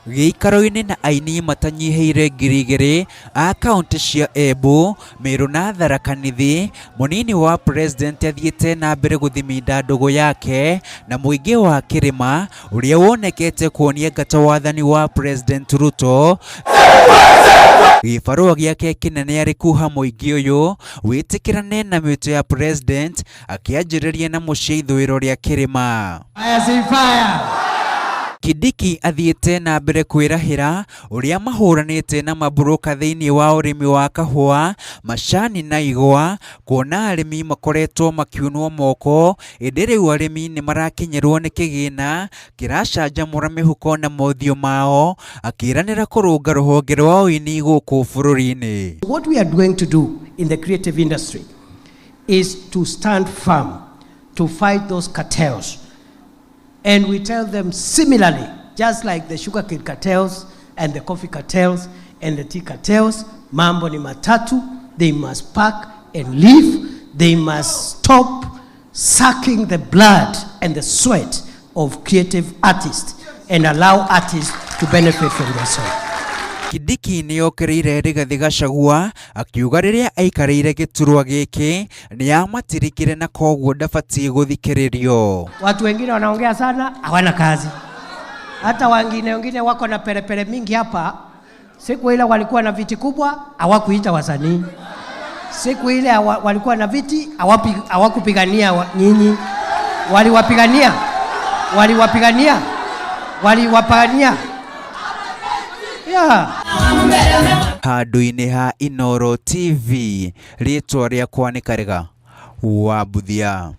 Gĩikaro-inĩ na aini matanyiheire ngiri igĩrĩ a kaunti cia Embu, Meru na Tharaka Nithi, mũnini wa president athiĩte na mbere gũthiminda ndũgũ yake na mũingĩ wa kĩrĩma ũrĩa wonekete kuonia ngata wathani wa President Ruto. Gĩbarũa gĩake kĩnene arĩ kuha mũingĩ ũyũ wĩtĩkĩrane na mĩtĩ ya president, akĩanjĩrĩria na mũciĩ ithũĩro rĩa kĩrĩma. Kindiki athiĩte na mbere kwĩrahĩra ũrĩa mahũranĩte na mabũrũka thĩinĩ wa ũrĩmi wa kahũa, macani na igwa, kuona arĩmi makoretwo makiunwo moko, ĩndĩ rĩu arĩmi nĩ marakinyĩrwo nĩ kĩgĩna kĩracanjamũra mĩhuko na mothiũ mao, akĩranĩra kũrũnga rũhonge rwa ũini gũkũ bũrũri-inĩ. What we are going to do in the creative industry is to stand firm to fight those cartels. And we tell them similarly, just like the sugarcane cartels and the coffee cartels and the tea cartels, mambo ni matatu, they must pack and leave. They must stop sucking the blood and the sweat of creative artists and allow artists to benefit from themselves. Kindiki nĩ okereire Rigathi Gachagua akiuga rĩrĩa aikarĩire gĩturwa gĩkĩ nĩ amatirikire na koguo ndabatiĩ gũthikĩrĩrio. Watu wengine wanaongea sana, hawana kazi. Hata wengine wako na perepere mingi hapa. Siku ile walikuwa na viti kubwa, hawakuita wasanii. Siku ile walikuwa na viti, hawakupigania nyinyi. Waliwapigania. Handũ-inĩ ha Inooro TV, rĩtwa rĩakwa nĩ Karega wa Buthia.